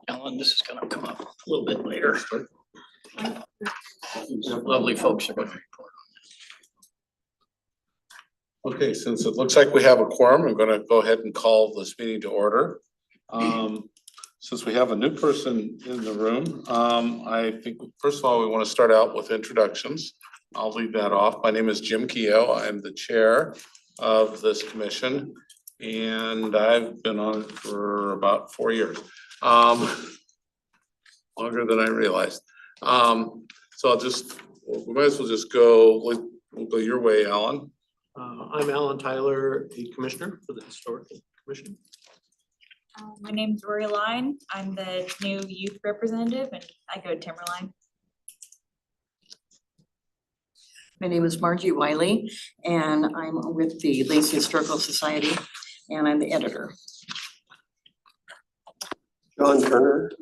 Ellen, this is gonna come up a little bit later. Lovely folks are gonna report. Okay, since it looks like we have a quorum, I'm gonna go ahead and call this meeting to order. Since we have a new person in the room, I think, first of all, we want to start out with introductions. I'll lead that off. My name is Jim Keough. I'm the chair of this commission, and I've been on it for about 4 years. Longer than I realized. So we might as well just go, we'll go your way, Alan. I'm Alan Tyler, the commissioner for the Historical Commission. My name's Rory Line. I'm the new youth representative and I go to Timberline. My name is Margie Wiley and I'm with the Lacey Historical Society and I'm the editor. John Turner,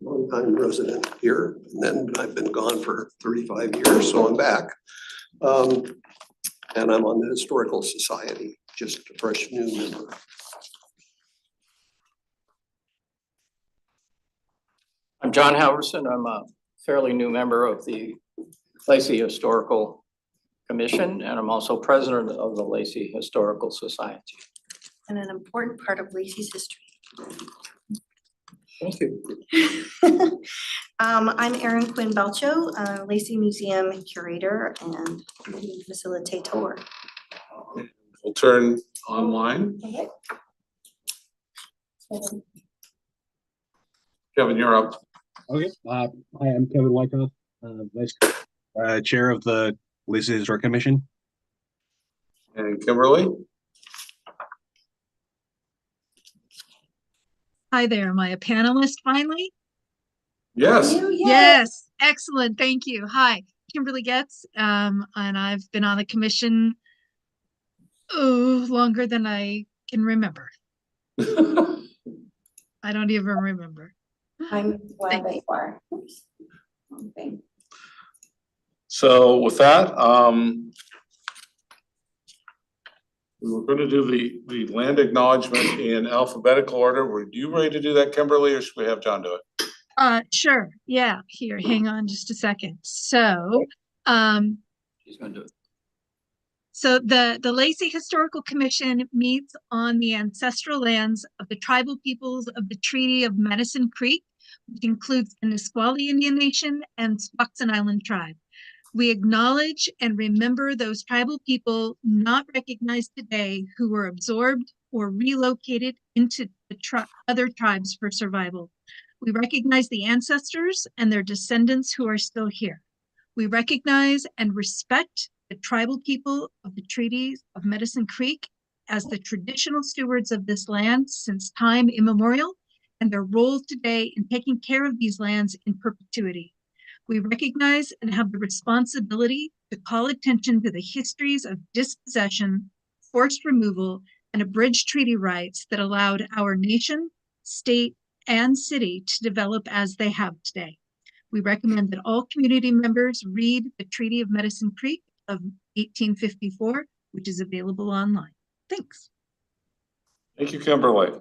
longtime resident here, and then I've been gone for 35 years, so I'm back. And I'm on the Historical Society, just a fresh new member. I'm John Halverson. I'm a fairly new member of the Lacey Historical Commission, and I'm also president of the Lacey Historical Society. And an important part of Lacey's history. Thank you. I'm Erin Quinn Belcho, Lacey Museum curator and facilitator. We'll turn online. Kevin, you're up. Okay, hi, I'm Kevin Wyckoff, chair of the Lacey Historic Commission. And Kimberly? Hi there, am I a panelist finally? Yes. Yes, excellent, thank you. Hi, Kimberly Getz, and I've been on the commission longer than I can remember. I don't even remember. I'm glad that you are. Oops. Okay. So with that, we were going to do the land acknowledgement in alphabetical order. Were you ready to do that, Kimberly, or should we have John do it? Sure, yeah, here, hang on just a second. So, She's gonna do it. So the Lacey Historical Commission meets on the ancestral lands of the tribal peoples of the Treaty of Medicine Creek, which includes the Nisqually Indian Nation and Squaxin Island Tribe. We acknowledge and remember those tribal people not recognized today who were absorbed or relocated into the other tribes for survival. We recognize the ancestors and their descendants who are still here. We recognize and respect the tribal people of the Treaties of Medicine Creek as the traditional stewards of this land since time immemorial, and their role today in taking care of these lands in perpetuity. We recognize and have the responsibility to call attention to the histories of dispossession, forced removal, and abridged treaty rights that allowed our nation, state, and city to develop as they have today. We recommend that all community members read the Treaty of Medicine Creek of 1854, which is available online. Thanks. Thank you, Kimberly.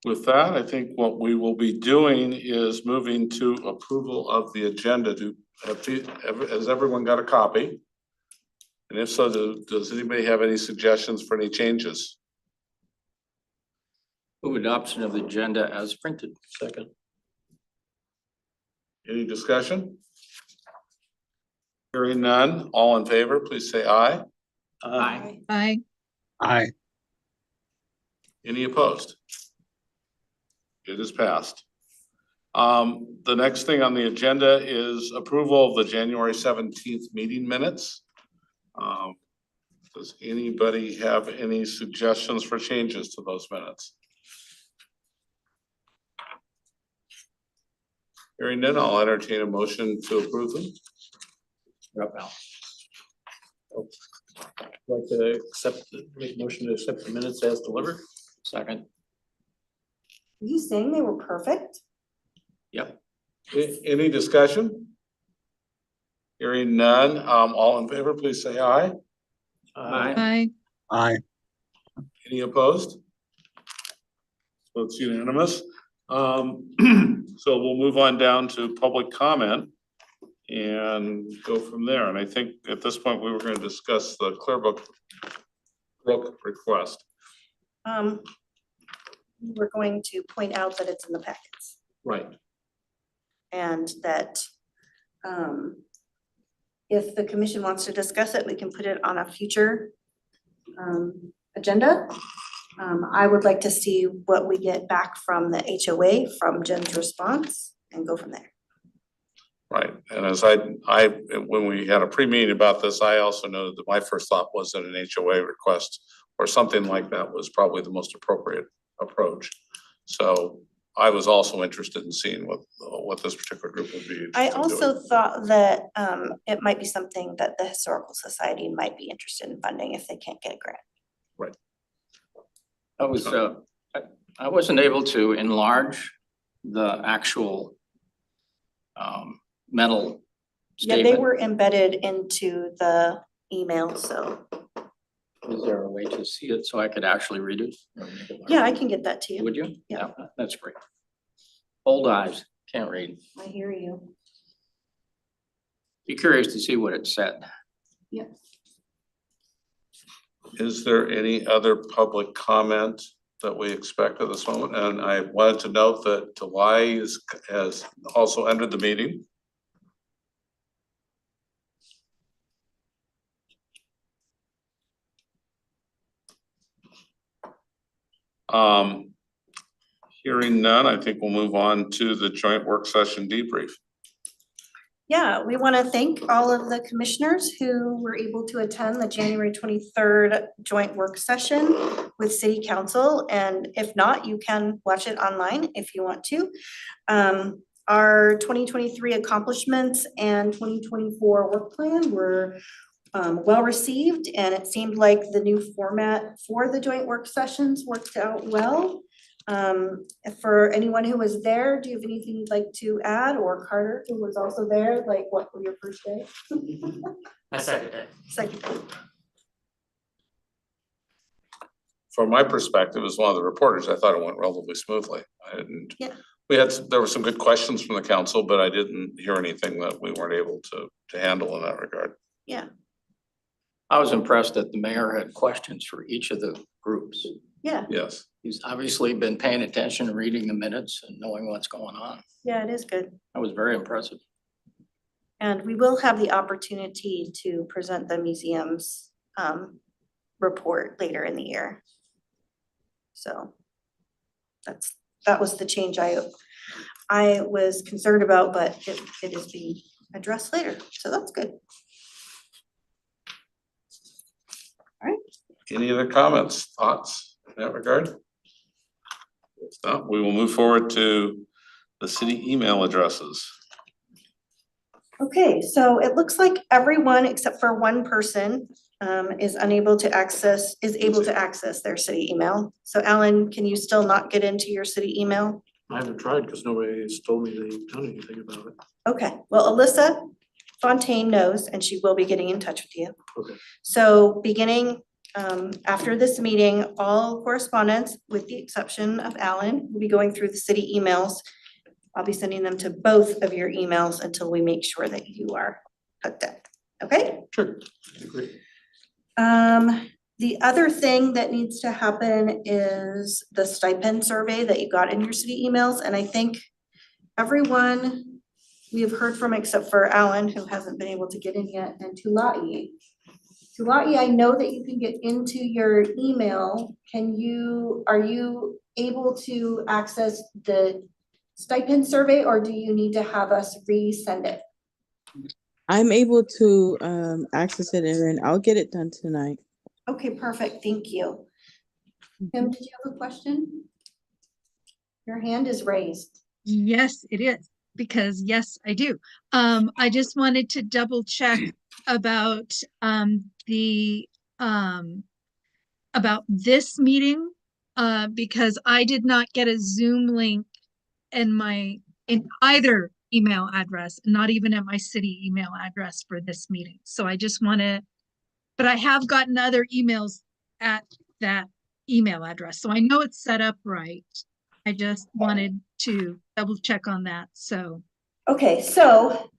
With that, I think what we will be doing is moving to approval of the agenda. Has everyone got a copy? And if so, does anybody have any suggestions for any changes? Move adoption of the agenda as printed. Second. Any discussion? Hearing none, all in favor, please say aye. Aye. Bye. Aye. Any opposed? It is passed. The next thing on the agenda is approval of the January 17th meeting minutes. Does anybody have any suggestions for changes to those minutes? Hearing none, I'll entertain a motion to approve them. You're up, Al. I'd like to make a motion to accept the minutes as delivered. Second. Are you saying they were perfect? Yep. Any discussion? Hearing none, all in favor, please say aye. Aye. Bye. Aye. Any opposed? So it's unanimous. So we'll move on down to public comment and go from there. And I think at this point, we were going to discuss the Clearbrook request. We're going to point out that it's in the packets Right. and that if the commission wants to discuss it, we can put it on a future agenda. I would like to see what we get back from the HOA, from Jen's response, and go from there. Right, and as when we had a pre-meeting about this, I also noted that my first thought was that an HOA request or something like that was probably the most appropriate approach. So I was also interested in seeing what this particular group would be. I interested in also doing. thought that it might be something that the Historical Society might be interested in funding if they can't get a grant. Right. I wasn't able to enlarge the actual metal Yeah, they statement. were embedded into the email, so Is there a way to see it so I could actually read it? Or make it yeah, I larger? can get that to you. Would you? Yeah. That's great. Old eyes, can't read. I hear you. Be curious to see what it said. Yeah. Is there any other public comment that we expect at this moment? And I wanted to note that Delay has also entered the meeting. Hearing none, I think we'll move on to the joint work session debrief. Yeah, we want to thank all of the commissioners who were able to attend the January 23rd joint work session with City Council. And if not, you can watch it online if you want to. Our 2023 accomplishments and 2024 work plan were well received, and it seemed like the new format for the joint work sessions worked out well. For anyone who was there, do you have anything you'd like to add, or Carter, who was also there, like what were your first day? I second it. Second. From my perspective, as one of the reporters, I thought it went relatively smoothly. I didn't. Yeah. There were some good questions from the council, but I didn't hear anything that we weren't able to handle in that regard. Yeah, I was impressed that the mayor had questions for each of the groups. yeah, Yes. He's obviously been paying attention and reading the minutes and knowing what's going on. yeah, it is good. That was very impressive. And we will have the opportunity to present the museum's report later in the year. So that was the change I was concerned about, but it is being addressed later, so that's good. Any other comments, thoughts in that regard? If not, we will move forward to the city email addresses. Okay, so it looks like everyone except for one person is able to access their city email. So Alan, can you still not get into your city email? I haven't tried because nobody's told me they've done anything about it. Okay, well, Alyssa Fontaine knows, and she will be getting in touch with you. Okay. So beginning after this meeting, all correspondence, with the exception of Alan, will be going through the city emails. I'll be sending them to both of your emails until we make sure that you are hooked up, okay? Sure. Great. The other thing that needs to happen is the stipend survey that you got in your city emails, and I think everyone we have heard from except for Alan, who hasn't been able to get in yet, and Tulai. Tulai, I know that you can get into your email. Are you able to access the stipend survey, or do you need to have us resend it? I'm able to access it, and then I'll get it done tonight. Okay, perfect, thank you. Kim, did you have a question? Your hand is raised. Yes, it is, because yes, I do. I just wanted to double check about about this meeting, because I did not get a Zoom link in either email address, not even at my city email address for this meeting. So I just want to, but I have gotten other emails at that email address, so I know it's set up right. I just wanted to double check on that, so. Okay, so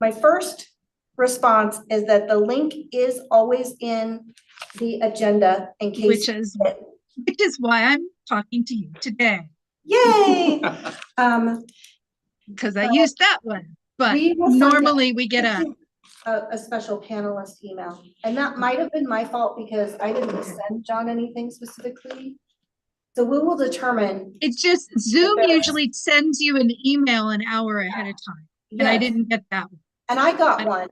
my first response is that the link is always in the agenda in case. Which is why I'm talking to you today, Yay! because I used that one, but We will send normally we get a special panelist email, and that might have been my fault because I didn't send John anything specifically. So we will determine. it's just Zoom Yes. usually sends you an email an hour ahead of time, and I Yes, didn't get that one. and I got one.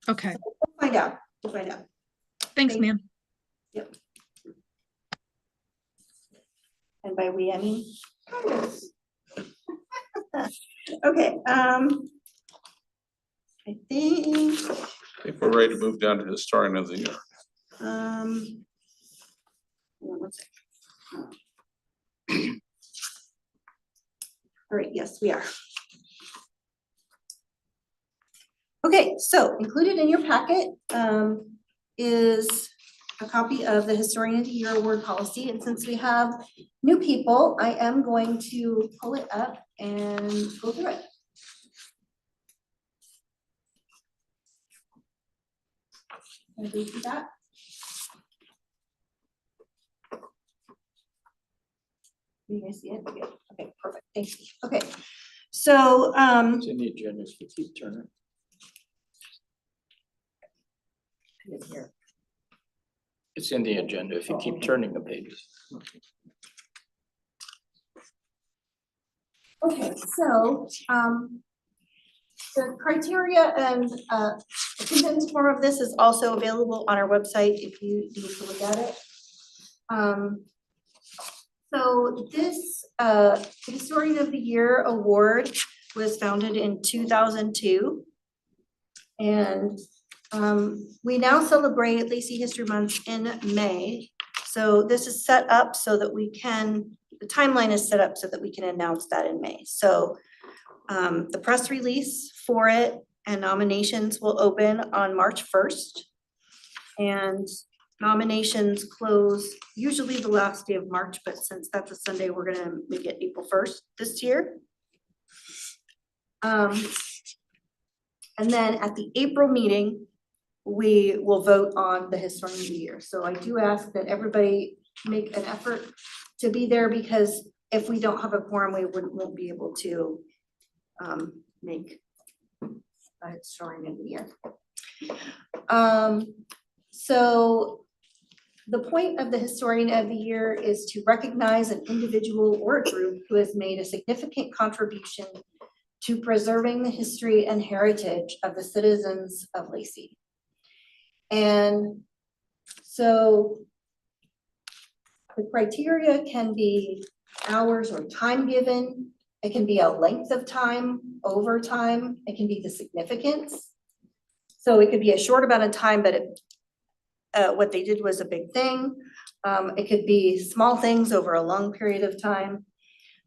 Okay, We'll find out. We'll find out. thanks, Thank- ma'am. And by we, I mean. Congress. Okay, I think, I think we're ready to move down to historian of the year. hold on one second. All right, yes, we are. Okay, so included in your packet is a copy of the Historian of the Year award policy, and since we have new people, I am going to pull it up and go through it. Can we do that? You guys see it? Okay, perfect, thank you. Okay, so It's in the agenda, if you keep turning. here. It's in the agenda, if you keep turning the pages. Okay, so, the criteria and, the condensed form of this is also available on our website if you need to look at it. So this, Historian of the Year award was founded in 2002. And, we now celebrate Lacey History Month in May. So this is set up so that we can, the timeline is set up so that we can announce that in May. So the press release for it and nominations will open on March 1st. And nominations close usually the last day of March, but since that's a Sunday, we're gonna make it April 1st this year. And then at the April meeting, we will vote on the Historian of the Year. So I do ask that everybody make an effort to be there, because if we don't have a quorum, we won't be able to make a Historian of the Year. So the point of the Historian of the Year is to recognize an individual or a group who has made a significant contribution to preserving the history and heritage of the citizens of Lacey. And so the criteria can be hours or time given. It can be a length of time, over time. It can be the significance. So it could be a short amount of time, but what they did was a big thing. It could be small things over a long period of time.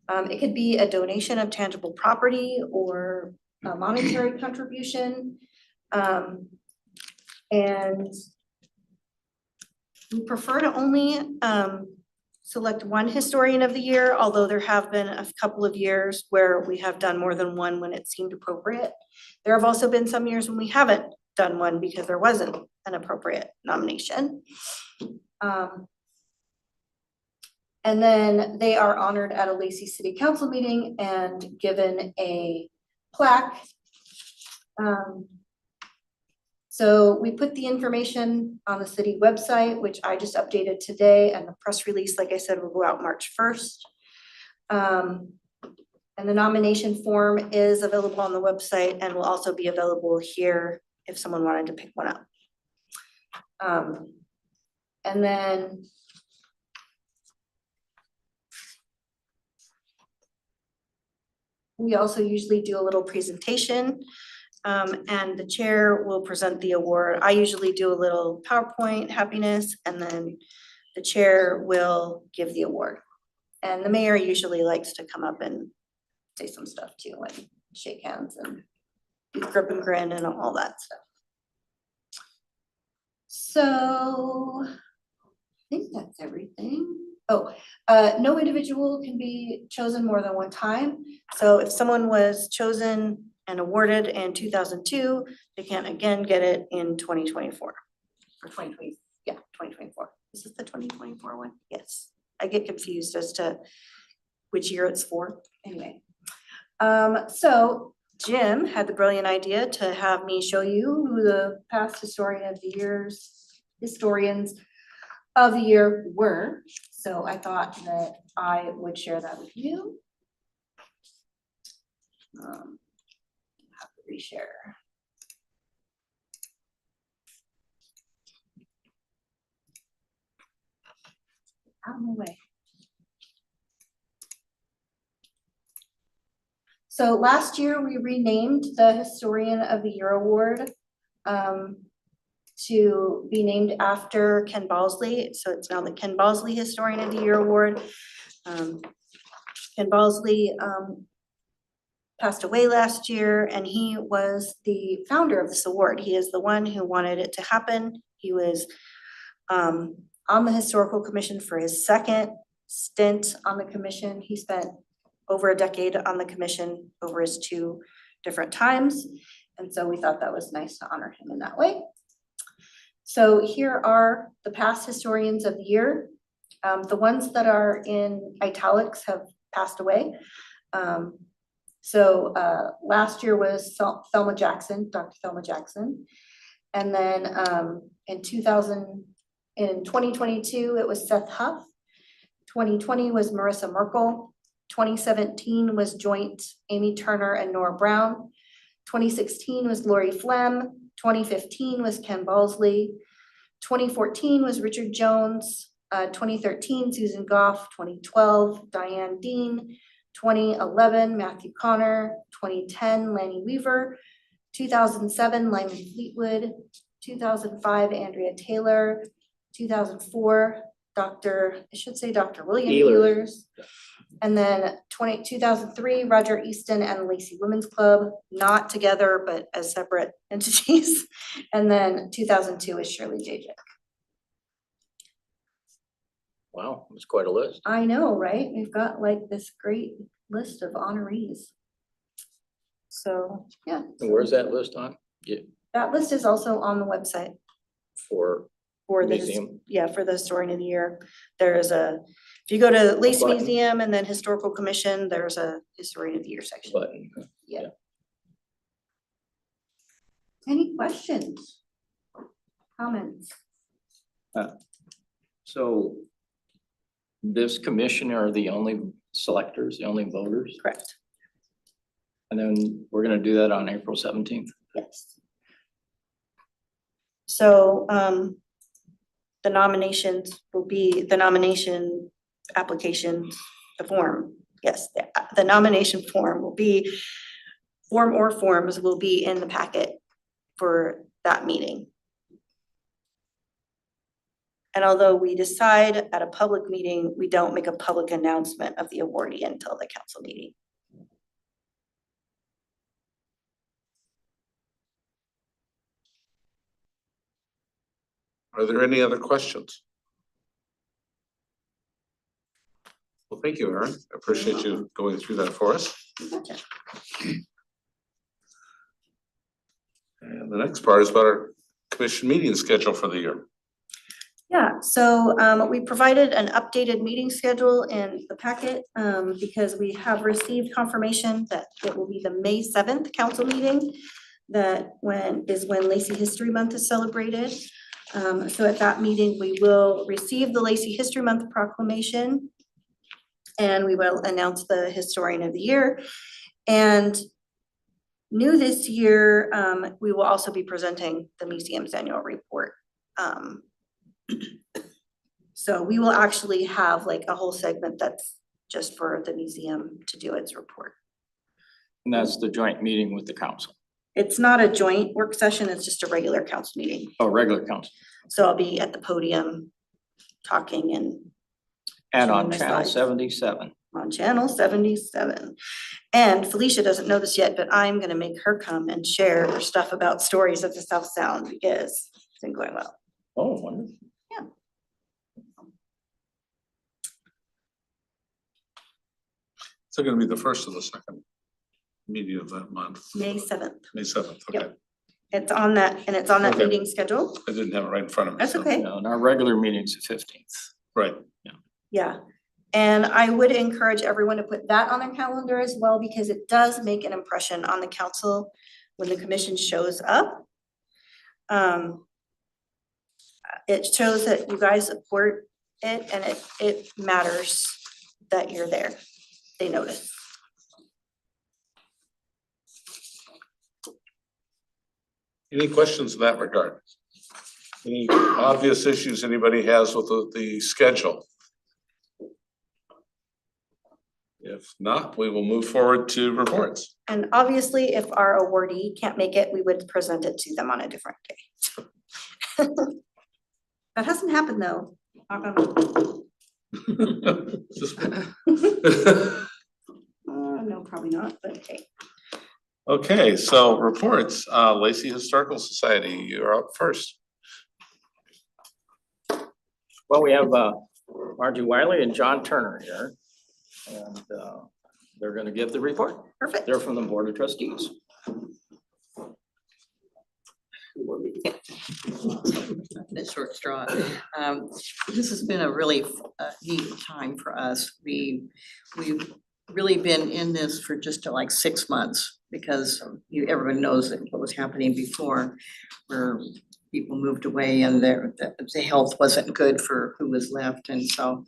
It could be a donation of tangible property or a monetary contribution. And we prefer to only select one Historian of the Year, although there have been a couple of years where we have done more than one when it seemed appropriate. There have also been some years when we haven't done one because there wasn't an appropriate nomination. And then they are honored at a Lacey City Council meeting and given a plaque. So we put the information on the city website, which I just updated today, and the press release, like I said, will go out March 1st. And the nomination form is available on the website and will also be available here if someone wanted to pick one up. And then we also usually do a little presentation, and the chair will present the award. I usually do a little PowerPoint happiness, and then the chair will give the award. And the mayor usually likes to come up and say some stuff too, and shake hands and do grip and grin and all that stuff. So I think that's everything. No individual can be chosen more than one time. So if someone was chosen and awarded in 2002, they can't again get it in 2024 or 2020, yeah, 2024. Is this the 2024 one? Yes. I get confused as to which year it's for. Anyway. So Jim had the brilliant idea to have me show you who the past historians of the year were. So I thought that I would share that with you. Have to reshare. Out of my way. So last year we renamed the Historian of the Year Award to be named after Ken Balsley. So it's now the Ken Balsley Historian of the Year Award. Ken Balsley passed away last year, and he was the founder of this award. He is the one who wanted it to happen. He was on the Historical Commission for his second stint on the commission. He spent over a decade on the commission over his 2 different times. And so we thought that was nice to honor him in that way. So here are the past historians of the year. The ones that are in italics have passed away. Last year was Thelma Jackson, Dr. Thelma Jackson. And then in 2022, it was Seth Huff. 2020 was Marissa Merkel. 2017 was joint Amy Turner and Nora Brown. 2016 was Lori Flem. 2015 was Ken Balsley. 2014 was Richard Jones. 2013 Susan Goff. 2012 Diane Dean. 2011 Matthew Connor. 2010 Lanny Weaver. 2007 Lyman Fleetwood. 2005 Andrea Taylor. 2004 Dr. William Ehlers. And then 2003 Roger Easton and Lacey Women's Club, not together, but as separate entities. And then 2002 is Shirley Jajic. Wow, it's quite a list. I know, right? We've got like this great list of honorees. So, yeah. And where's that list on? That list is also on the website. For For the, museum? for the Historian of the Year. There is if you go to Lacey button. Museum and then Historical Commission, there's a Historian of the Year section. Button. Yeah. Any questions? Comments? So this commission are the only selectors, the only voters? Correct. And then we're gonna do that on April 17th? Yes. So the nomination application, the form, yes, the nomination form will be, forms will be in the packet for that meeting. And although we decide at a public meeting, we don't make a public announcement of the awardee until the council meeting. Are there any other questions? Well, thank you, Erin. I appreciate you going through that for us. Gotcha. And the next part is about our commission meeting schedule for the year. Yeah, so we provided an updated meeting schedule in the packet because we have received confirmation that it will be the May 7th council meeting that when Lacey History Month is celebrated. So at that meeting, we will receive the Lacey History Month proclamation and we will announce the Historian of the Year. And new this year, we will also be presenting the museum's annual report. So we will actually have like a whole segment that's just for the museum to do its report. And that's the joint meeting with the council? It's not a joint work session, it's just a regular council meeting. Oh, regular council. So I'll be at the podium talking And on Showing the channel slides. 77. on channel 77. And Felicia doesn't know this yet, but I'm gonna make her come and share her stuff about stories of the South Sound because it's been going well. Oh, wonderful. Yeah. So gonna be the first of the second meeting of that month. May 7th. May 7th, okay. Yep. It's on that, and it's on that Okay. meeting schedule. I didn't have it right in front of me. That's so- okay. And our regular meeting's the 15th. Right. Yeah. And I would encourage everyone to put that on their calendar as well, because it does make an impression on the council when the commission shows up. It shows that you guys support it, and it matters that you're there. They notice. Any questions in that regard? Any obvious issues anybody has with the schedule? If not, we will move forward to reports. And obviously, if our awardee can't make it, we would present it to them on a different day. That hasn't happened though. Knock on wood. No, probably not, but okay. Okay, so reports, Lacey Historical Society, you're up first. Well, we have Margie Wiley and John Turner here. And they're gonna give the report. Perfect. They're from the Board of Trustees. This short straw. This has been a really neat time for us. We've really been in this for just like 6 months because everyone knows that what was happening before, where people moved away and the health wasn't good for who was left. And so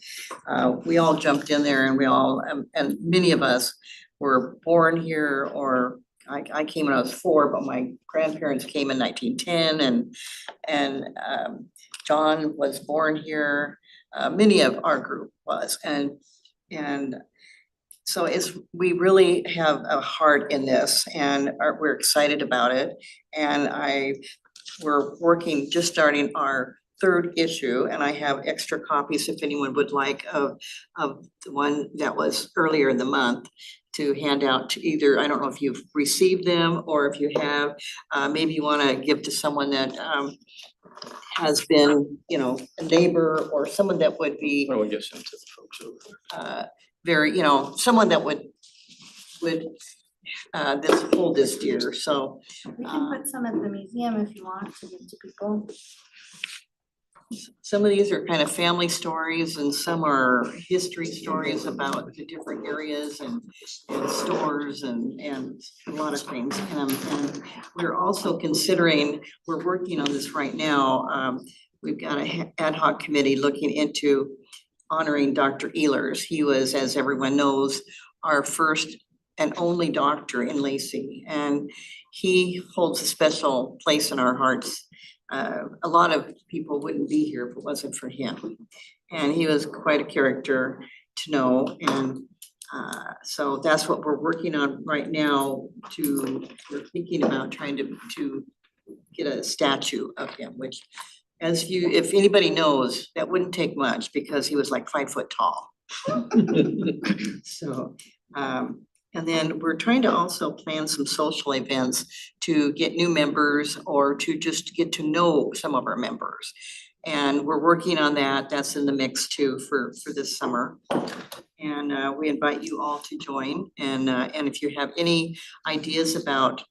we all jumped in there, and we all, and many of us were born here, or I came when I was 4, but my grandparents came in 1910, and John was born here. Many of our group was, and so we really have a heart in this, and we're excited about it. And we're working, just starting our 3rd issue, and I have extra copies if anyone would like of the one that was earlier in the month to hand out to either, I don't know if you've received them, or if you have, maybe you wanna give to someone that has been, a neighbor, or someone that would be Why don't we give some to the folks over there? very, someone that would hold this dear, so. We can put some at the museum if you want to give to people. Some of these are kind of family stories, and some are history stories about the different areas and stores and a lot of things. And we're also considering, we're working on this right now. We've got an ad hoc committee looking into honoring Dr. Ehlers. He was, as everyone knows, our first and only doctor in Lacey, and he holds a special place in our hearts. A lot of people wouldn't be here if it wasn't for him, and he was quite a character to know. And so that's what we're working on right now. We're thinking about trying to get a statue of him, which, if anybody knows, that wouldn't take much, because he was like 5 foot tall. So, and then we're trying to also plan some social events to get new members, or to just get to know some of our members. And we're working on that. That's in the mix too for this summer. And we invite you all to join. And if you have any ideas about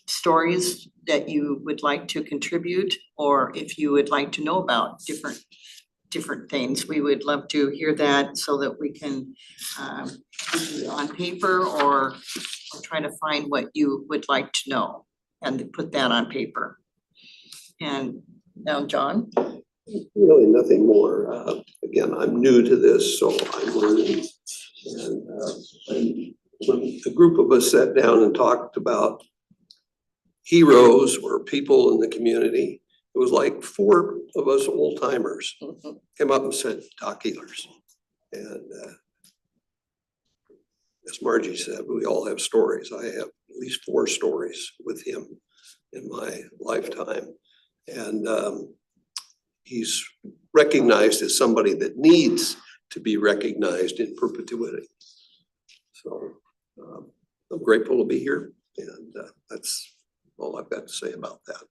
stories that you would like to contribute, or if you would like to know about different things, we would love to hear that, so that we can either on paper or try to find what you would like to know and put that on paper. And now, John. Really nothing more. Again, I'm new to this, so I'm learning. And when a group of us sat down and talked about heroes or people in the community, it was like 4 of us old timers came up and said, Doc Ehlers. And as Margie said, we all have stories. I have at least 4 stories with him in my lifetime. And he's recognized as somebody that needs to be recognized in perpetuity. So I'm grateful to be here, and that's all I've got to say about that.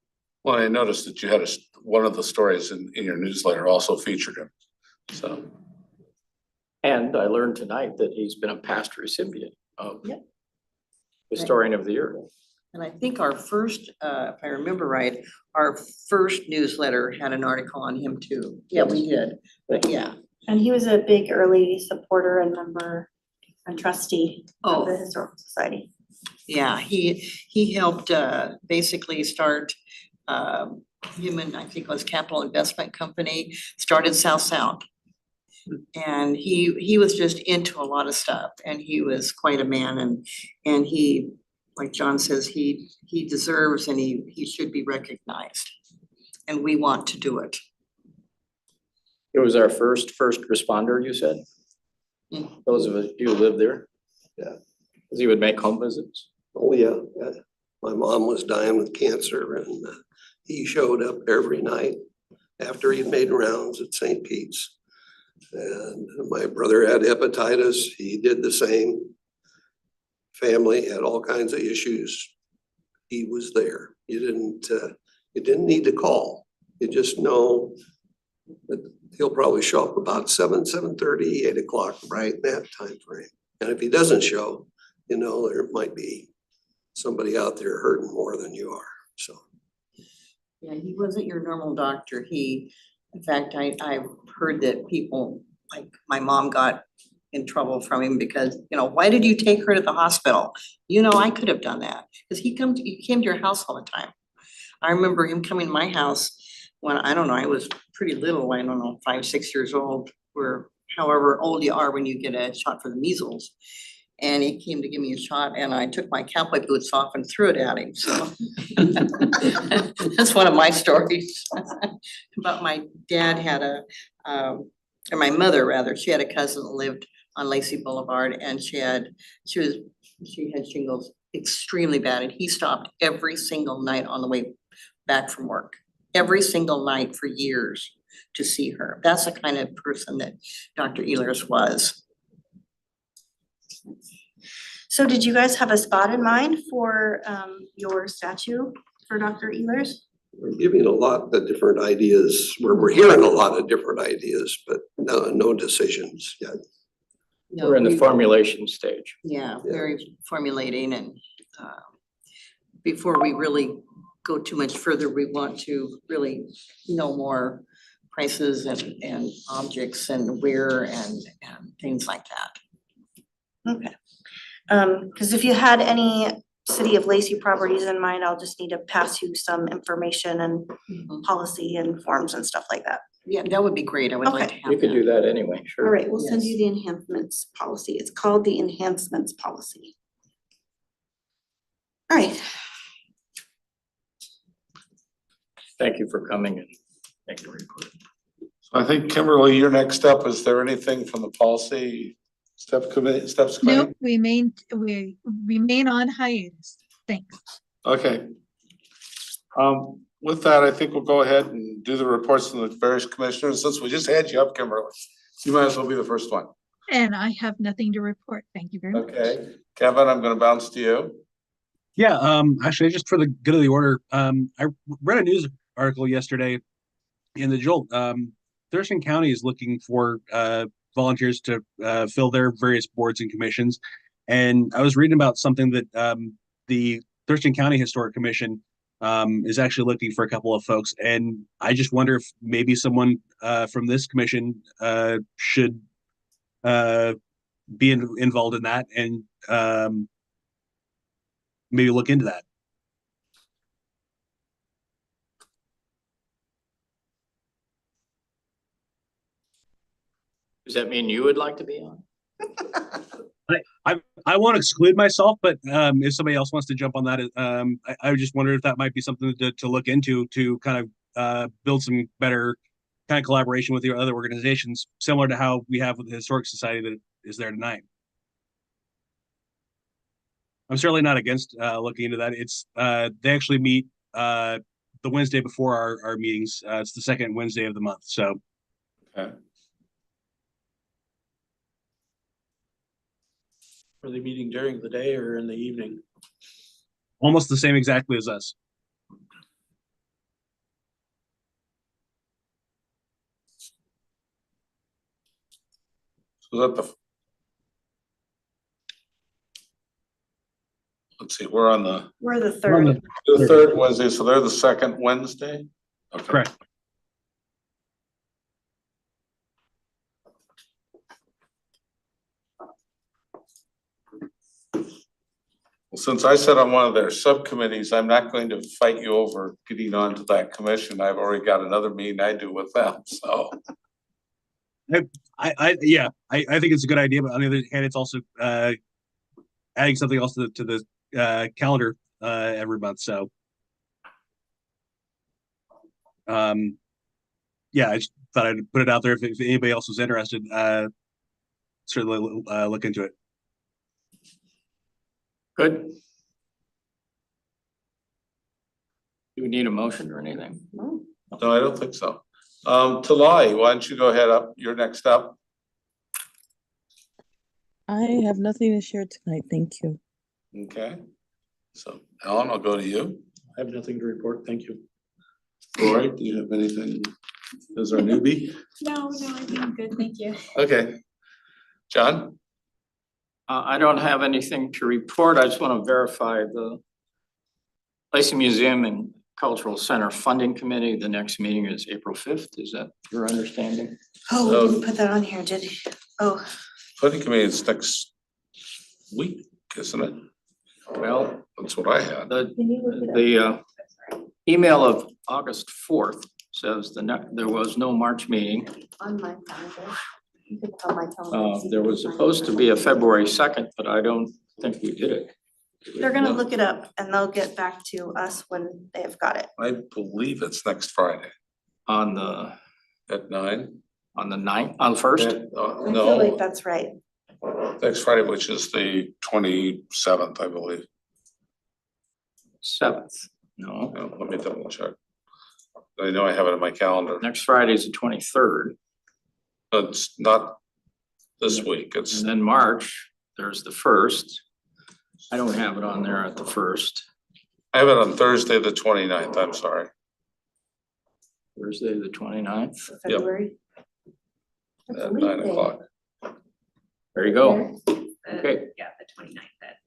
Well, I noticed that you had one of the stories in your newsletter also featured him, so. And I learned tonight that he's been a past recipient of Yep. Historian of the Year. And I think our first, if I remember right, our first newsletter had an article on him too. Yeah, we did, but yeah. And he was a big early supporter and member and trustee of the Oh, Historical Society. yeah, he helped basically start him and I think it was Capital Investment Company, started South Sound. And he was just into a lot of stuff and he was quite a man and he, like John says, he deserves and he should be recognized. And we want to do it. It was our first responder, you said? Mm. Those of us, you who lived there? Yeah. Because he would make home visits? Oh, yeah, yeah. My mom was dying with cancer and he showed up every night after he'd made rounds at St. Pete's. And my brother had hepatitis. He did the same. Family had all kinds of issues. He was there. You didn't need to call. You just know that he'll probably show up about 7:30, 8 o'clock, right in that time frame. And if he doesn't show, you know, there might be somebody out there hurting more than you are, so. Yeah, he wasn't your normal doctor. In fact, I've heard that people, like my mom got in trouble from him because, you know, why did you take her to the hospital? You know, I could have done that, because he came to your house all the time. I remember him coming to my house when, I don't know, I was pretty little, I don't know, 5, 6 years old, or however old you are when you get a shot for the measles. And he came to give me a shot and I took my cowboy boots off and threw it at him, so. That's one of my stories. But my dad had or my mother rather, she had a cousin that lived on Lacey Boulevard and she had shingles extremely bad and he stopped every single night on the way back from work. Every single night for years to see her. That's the kind of person that Dr. Ehlers was. So did you guys have a spot in mind for your statue for Dr. Ehlers? We're giving a lot of different ideas. We're hearing a lot of different ideas, but no decisions yet. No, We're in the formulation stage. Yeah, very formulating and before we really go too much further, we want to really know more prices and objects and where and things like that. Okay. Because if you had any City of Lacey properties in mind, I'll just need to pass you some information and policy and forms and stuff like that. Yeah, that would be great. I would like to have You could do that anyway, All sure. right, we'll send Yes. you the enhancements policy. It's called the enhancements policy. All right. Thank you for coming and making a report. So I think Kimberly, you're next up. Is there anything from the policy steps committee? No, we remain on hiatus. Thanks. Okay. With that, I think we'll go ahead and do the reports from the various commissioners. Since we just had you up, Kimberly, you might as well be the first one. And I have nothing to report. Thank you very much. Okay, Kevin, I'm gonna bounce to you. Yeah, actually, just for the good of the order, I read a news article yesterday in the Jolt. Thurston County is looking for volunteers to fill their various boards and commissions. And I was reading about something that the Thurston County Historic Commission is actually looking for a couple of folks. And I just wonder if maybe someone from this commission should be involved in that and maybe look into that. Does that mean you would like to be on? I won't exclude myself, but if somebody else wants to jump on that, I just wonder if that might be something to look into to kind of build some better kind of collaboration with your other organizations, similar to how we have with the Historic Society that is there tonight. I'm certainly not against looking into that. It's they actually meet the Wednesday before our meetings. It's the second Wednesday of the month. So. Okay. Are they meeting during the day or in the evening? Almost the same exactly as us. Was that the? Let's see, we're on the We're the We're on third. the third Wednesday, so they're the second Wednesday? Okay. Correct. Well, since I sat on one of their subcommittees, I'm not going to fight you over getting onto that commission. I've already got another meeting I do with them, so. Yeah, I think it's a good idea, but on the other hand, it's also adding something else to the calendar every month. So, yeah, I just thought I'd put it out there if anybody else was interested. Certainly look into it. Good. Do we need a motion or anything? No, I don't think so. Talai, why don't you go ahead up? You're next up. I have nothing to share tonight. Thank you. Okay. So Ellen, I'll go to you. I have nothing to report. Thank you. Rory, do you have anything as our newbie? No, I think I'm good, thank you. Okay. John? I don't have anything to report. I just want to verify the Lacey Museum and Cultural Center Funding Committee. The next meeting is April 5th. Is that your understanding? Oh, we didn't put that on here, did he? Oh, Funding committee is next week, isn't it? Well, That's what I had. the email of August 4th says there was no March meeting. on my calendar. You can tell my calendar. There was supposed to be a February 2nd, but I don't think we did it. They're gonna look it up and they'll get back to us when they've got it. I believe it's next Friday On the at 9. 9th, on the 1st? I feel like No, that's right. next Friday, which is the 27th, I believe. 7th. No, Let me double check. I know I have it in my calendar. next Friday is the 23rd. But it's not this week. It's, And then March, there's the 1st. I don't have it on there at the 1st. I have it on Thursday, the 29th. I'm sorry. Thursday, the 29th. February. That's a At leap 9 day. o'clock. There you go. Okay. Yeah, the 29th at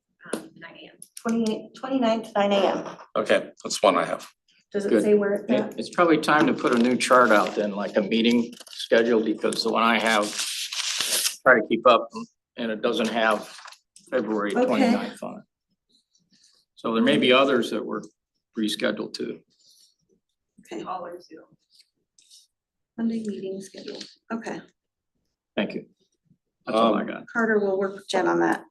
9 AM. 29th, 9 AM. Okay, that's one I have. Does it Good. say where it's at? It's probably time to put a new chart out then, like a meeting schedule, because the one I have, try to keep up, and it doesn't have February Okay. 29th on it. So there may be others that were rescheduled too. Okay, Call or Zoom. Monday meeting schedule. Okay, Thank you. That's all I got. Carter will work with Jen on that.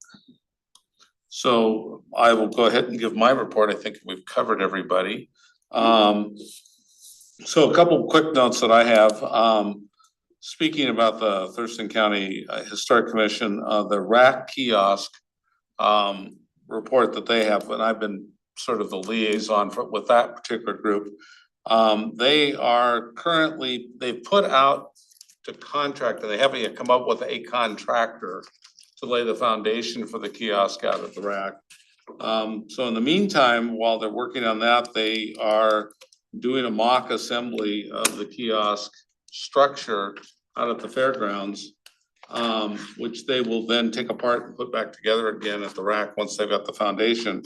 So I will go ahead and give my report. I think we've covered everybody. So a couple of quick notes that I have. Speaking about the Thurston County Historic Commission, the RAC kiosk report that they have, and I've been sort of the liaison with that particular group. They are currently, they've put out to contract, and they haven't yet come up with a contractor to lay the foundation for the kiosk out at the RAC. So in the meantime, while they're working on that, they are doing a mock assembly of the kiosk structure out at the fairgrounds, which they will then take apart and put back together again at the RAC once they've got the foundation.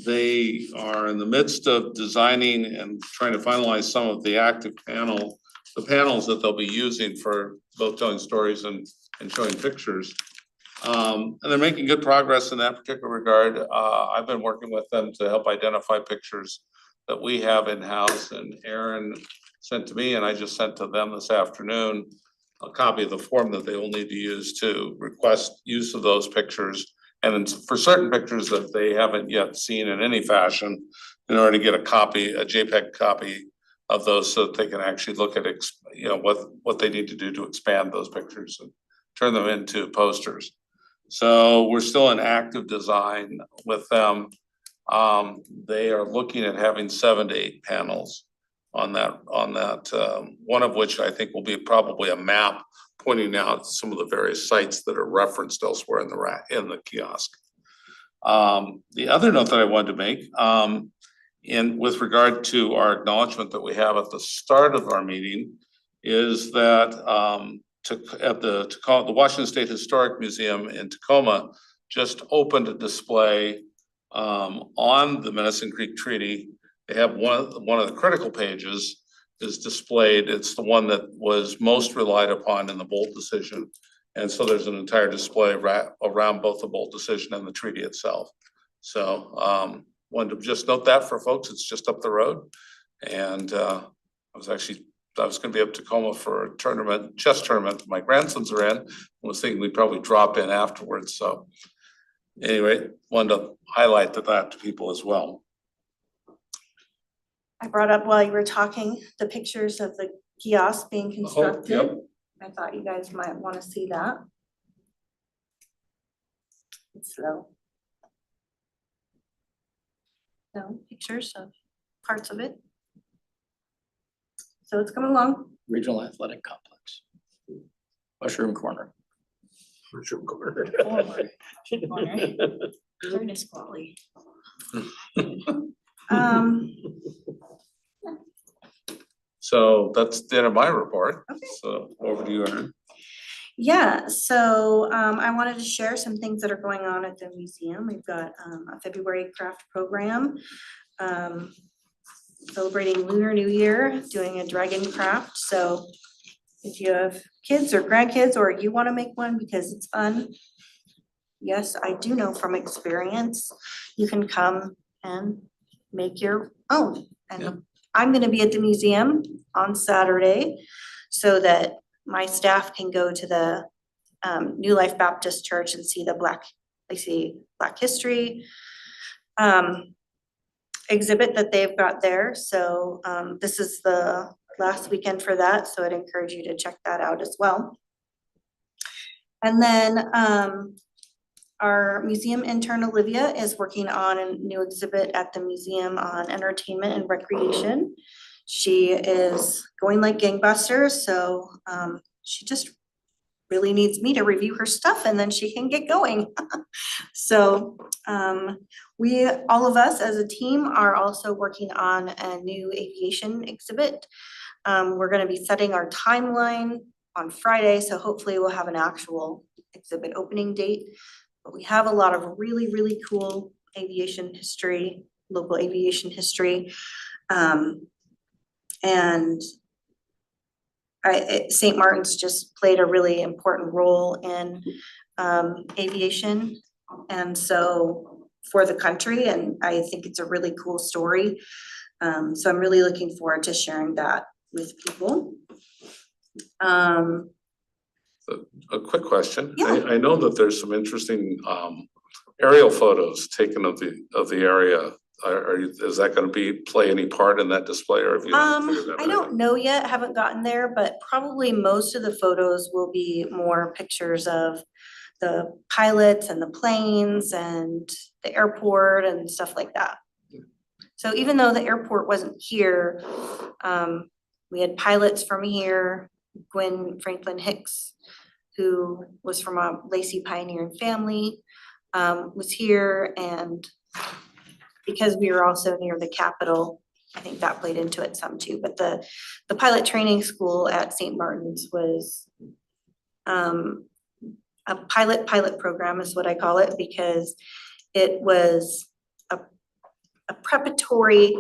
They are in the midst of designing and trying to finalize some of the active the panels that they'll be using for both telling stories and showing pictures. And they're making good progress in that particular regard. I've been working with them to help identify pictures that we have in-house, and Aaron sent to me, and I just sent to them this afternoon a copy of the form that they will need to use to request use of those pictures. And for certain pictures that they haven't yet seen in any fashion, in order to get a copy, a JPEG copy of those, so that they can actually look at, you know, what they need to do to expand those pictures and turn them into posters. So we're still in active design with them. They are looking at having 7 to 8 panels on that, one of which I think will be probably a map pointing out some of the various sites that are referenced elsewhere in the kiosk. The other note that I wanted to make, with regard to our acknowledgement that we have at the start of our meeting, is that the Washington State Historic Museum in Tacoma just opened a display on the Medicine Creek Treaty. They have one of the critical pages is displayed. It's the one that was most relied upon in the Bolt decision. And so there's an entire display around both the Bolt decision and the treaty itself. So wanted to just note that for folks, it's just up the road. And I was gonna be up to Tacoma for a tournament, chess tournament my grandsons are in. I was thinking we'd probably drop in afterwards. So anyway, wanted to highlight that to people as well. I brought up while you were talking, the pictures of the kiosk being constructed. Yep. I thought you guys might want to see that. It's slow. So pictures of parts of it. So it's coming along. Regional Athletic Complex. Mushroom Corner. Mushroom corner. Furnace quality. So that's the end of my report. Okay. So over to you, Erin. Yeah, so I wanted to share some things that are going on at the museum. We've got a February craft program, celebrating Lunar New Year, doing a dragon craft. So if you have kids or grandkids, or you want to make one because it's fun, yes, I do know from experience, you can come and make your own. And Yeah. I'm gonna be at the museum on Saturday so that my staff can go to the New Life Baptist Church and see the Black History exhibit that they've got there. So this is the last weekend for that, so I'd encourage you to check that out as well. And then our museum intern Olivia is working on a new exhibit at the museum on entertainment and recreation. She is going like gangbusters, so she just really needs me to review her stuff and then she can get going. So all of us as a team are also working on a new aviation exhibit. We're gonna be setting our timeline on Friday, so hopefully we'll have an actual exhibit opening date. But we have a lot of really, really cool aviation history, local aviation history. And St. Martin's just played a really important role in aviation. And so for the country, and I think it's a really cool story. So I'm really looking forward to sharing that with people. A quick question. Yeah. I know that there's some interesting aerial photos taken of the area. Is that gonna play any part in that display, or have you figured that out? I don't know yet, haven't gotten there, but probably most of the photos will be more pictures of the pilots and the planes and the airport and stuff like that. So even though the airport wasn't here, we had pilots from here, Gwen Franklin Hicks, who was from a Lacey pioneering family, was here, and because we were also near the Capitol, I think that played into it some too. But the pilot training school at St. Martin's was a pilot program is what I call it, because it was a preparatory,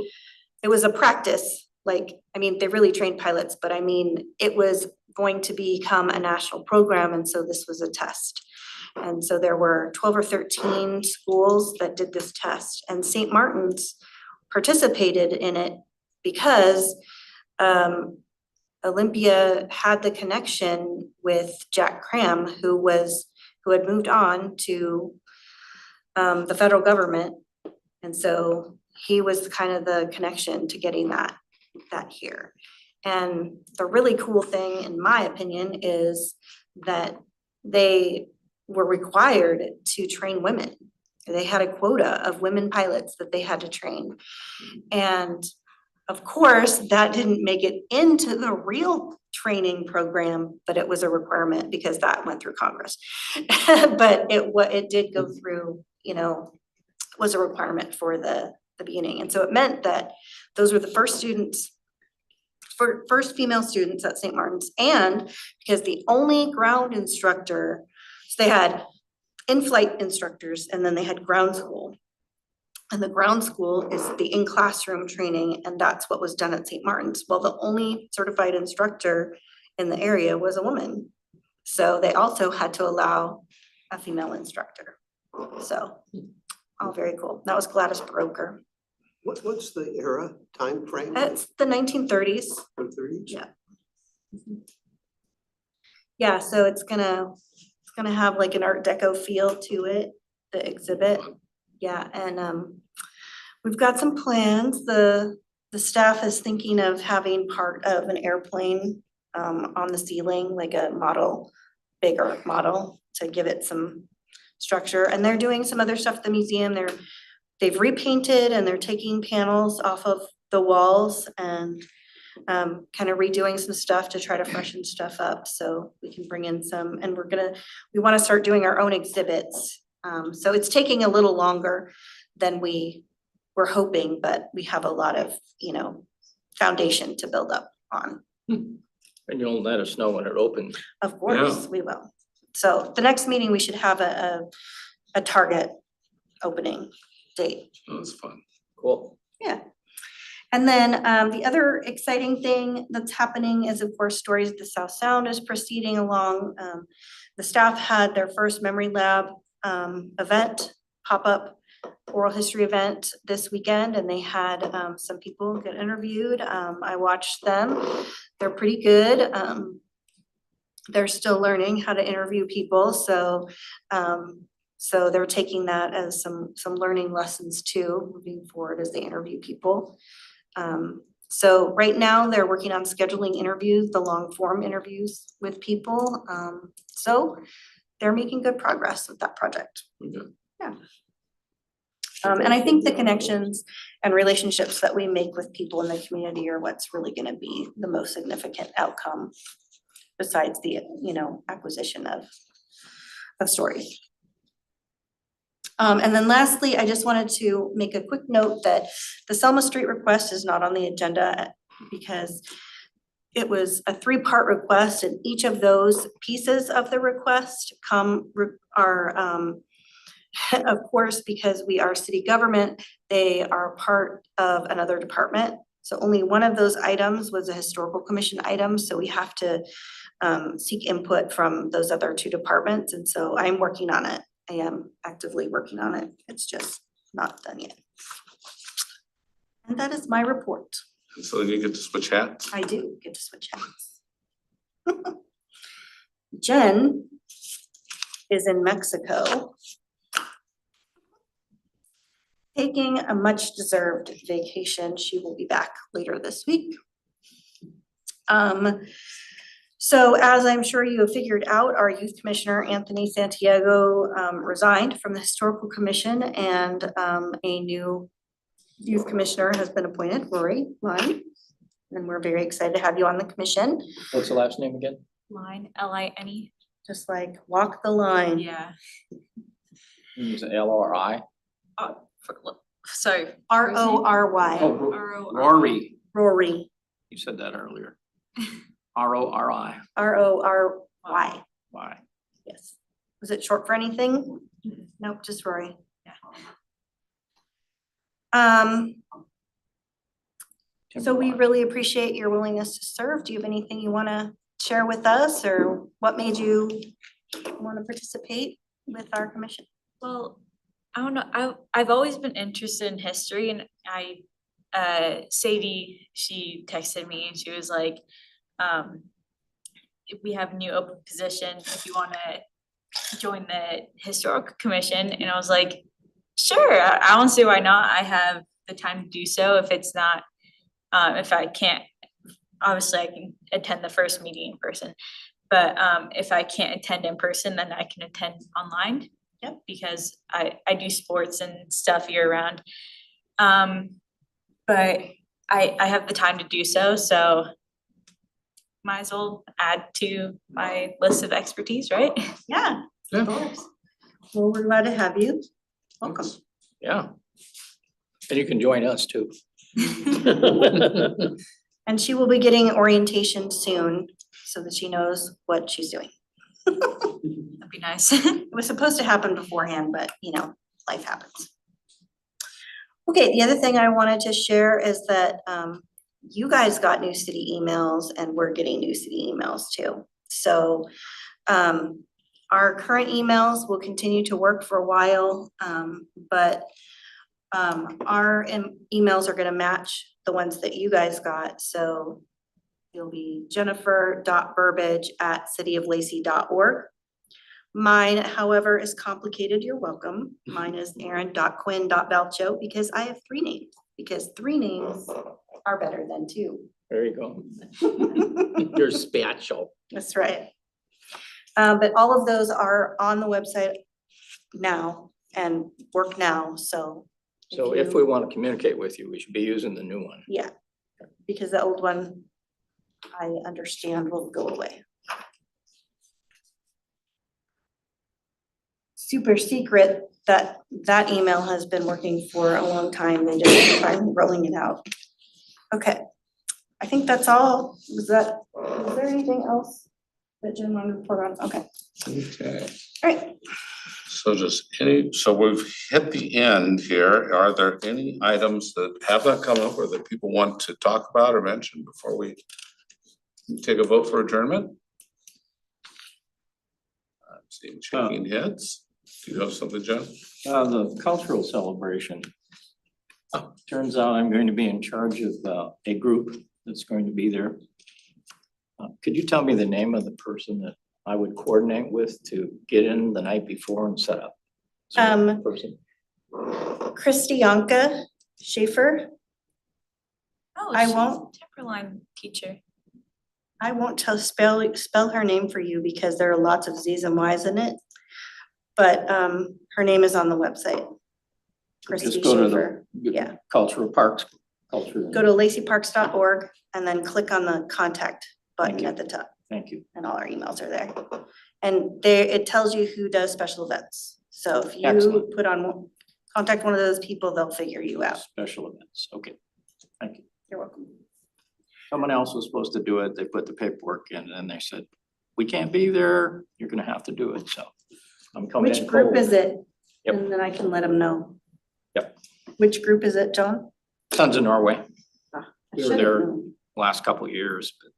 it was a practice. Like, I mean, they really trained pilots, but I mean, it was going to become a national program, and so this was a test. And so there were 12 or 13 schools that did this test, and St. Martin's participated in it because Olympia had the connection with Jack Cram, who had moved on to the federal government. And so he was kind of the connection to getting that here. And the really cool thing, in my opinion, is that they were required to train women. They had a quota of women pilots that they had to train. And of course, that didn't make it into the real training program, but it was a requirement because that went through Congress. But it did go through, was a requirement for the beginning. And so it meant that those were the first students for first female students at St. Martin's, and because the only ground instructor, so they had in-flight instructors and then they had ground school. And the ground school is the in-classroom training, and that's what was done at St. Martin's. Well, the only certified instructor in the area was a woman. So they also had to allow a female instructor. So, all very cool. That was Gladys Broker. What's the era, time frame? It's the 1930s. Yeah. Yeah, so it's gonna have like an Art Deco feel to it, the exhibit. Yeah, and we've got some plans. The staff is thinking of having part of an airplane on the ceiling, like a model, bigger model, to give it some structure. And they're doing some other stuff at the museum. They've repainted and they're taking panels off of the walls and kind of redoing some stuff to try to freshen stuff up so we can bring in some, and we want to start doing our own exhibits. So it's taking a little longer than we were hoping, but we have a lot of, foundation to build up on. And you'll let us know when it opens. Of course, we will. So the next meeting, we should have a target opening date. That's fun. Cool. Yeah. And then the other exciting thing that's happening is, of course, Stories of the South Sound is proceeding along. The staff had their first memory lab event, pop-up oral history event this weekend, and they had some people get interviewed. I watched them. They're pretty good. They're still learning how to interview people, so they're taking that as some learning lessons too, moving forward as they interview people. So right now they're working on scheduling interviews, the long form interviews with people. So they're making good progress with that project. Yeah. And I think the connections and relationships that we make with people in the community are what's really gonna be the most significant outcome besides the, acquisition of stories. And then lastly, I just wanted to make a quick note that the Selma Street request is not on the agenda because it was a 3-part request, and each of those pieces of the request are of course, because we are city government, they are part of another department. So only one of those items was a historical commission item, so we have to seek input from those other 2 departments, and so I'm working on it. I am actively working on it. It's just not done yet. And that is my report. So then you get to switch hats? I do get to switch hats. Jen is in Mexico, taking a much-deserved vacation. She will be back later this week. So as I'm sure you have figured out, our youth commissioner, Anthony Santiago, resigned from the historical commission, and a new youth commissioner has been appointed, Rory Line. And we're very excited to have you on the commission. What's the last name again? Line, L-I-N-E. Just like walk the line. Yeah. Is it L-O-R-I? So. R-O-R-Y. Oh, R-O-R-Y. Rory. Rory. You said that earlier. R-O-R-I. R-O-R-Y. Why? Yes. Was it short for anything? Nope, just Rory. So we really appreciate your willingness to serve. Do you have anything you want to share with us, or what made you want to participate with our commission? Well, I don't know. I've always been interested in history, and Sadie, she texted me and she was like, if we have a new open position, if you want to join the historical commission. And I was like, sure, I don't see why not. I have the time to do so. If it's not, if I can't, obviously I can attend the first meeting in person. But if I can't attend in person, then I can attend online. Yep. Because I do sports and stuff year round. But I have the time to do so, so might as well add to my list of expertise, right? Yeah, of course. Well, we're glad to have you. Welcome. Yeah. And you can join us too. And she will be getting orientation soon so that she knows what she's doing. That'd be nice. It was supposed to happen beforehand, but you know, life happens. Okay, the other thing I wanted to share is that you guys got New City emails and we're getting New City emails too. So our current emails will continue to work for a while, but our emails are gonna match the ones that you guys got. So it'll be jennifer.burbidge@cityoflacey.org. Mine, however, is complicated. You're welcome. Mine is aaron.quinn.belcho because I have 3 names, because 3 names are better than 2. There you go. You're special. That's right. But all of those are on the website now and work now, so. So if we want to communicate with you, we should be using the new one. Yeah, because the old one, I understand, will go away. Super secret, that email has been working for a long time. They just finally rolling it out. Okay, I think that's all. Was there anything else that Jen wanted to report on? Okay, Okay. all right. So so we've hit the end here. Are there any items that have not come up or that people want to talk about or mention before we take a vote for adjournment? I'm seeing shaking heads. Do you have something, Jen? The cultural celebration. Turns out I'm going to be in charge of a group that's going to be there. Could you tell me the name of the person that I would coordinate with to get in the night before and set up? Person. Christianka Schaefer. Oh, I she's a won't- Timberline teacher. I won't spell her name for you because there are lots of Z's and Y's in it. But her name is on the website. Christy Just go to Schaefer. the Yeah. cultural parks, cultural. Go to laceyparks.org and then click on the contact button Thank you. at the top, Thank you. and all our emails are there. And there, it tells you who does special events. So if you Excellent. put on, contact one of those people, they'll figure you out. Special events. Okay. Thank you. You're welcome. Someone else was supposed to do it. They put the paperwork in and they said, we can't be there. You're gonna have to do it. So I'm coming in. Which group cold. is it? Yep. And then I can let them know. Yep. Which group is it, John? Sons of Norway. I We were should've there known. last couple of years, but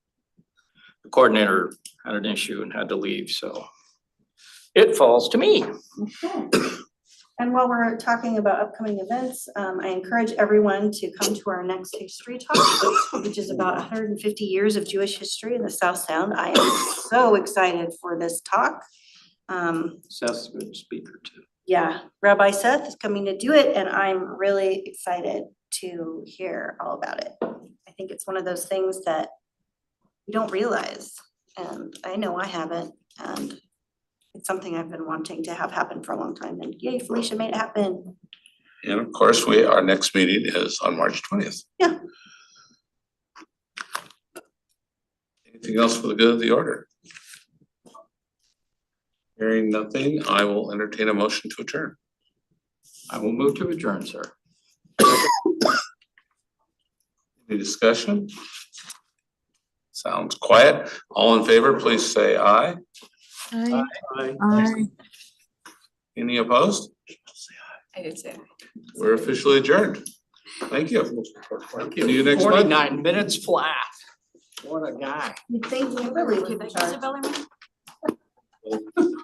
the coordinator had an issue and had to leave, so it falls to me. Okay. And while we're talking about upcoming events, I encourage everyone to come to our next history talk, which is about 150 years of Jewish history in the South Sound. I am so excited for this talk. Seth's a good speaker too. Yeah, Rabbi Seth is coming to do it, and I'm really excited to hear all about it. I think it's one of those things that you don't realize, and I know I haven't, and it's something I've been wanting to have happen for a long time, and yay, Felicia made it happen. And of course, our next meeting is on March 20th. Yeah. Anything else for the good of the order? Hearing nothing, I will entertain a motion to adjourn. I will move to adjourn, sir. Any discussion? Sounds quiet. All in favor, please say aye. Aye. Aye. Aye. Any opposed? I did say. We're officially adjourned. Thank you. See you next month. 49 minutes flat. What a guy. You'd think Kimberly was Give in that charge. Isabella a minute.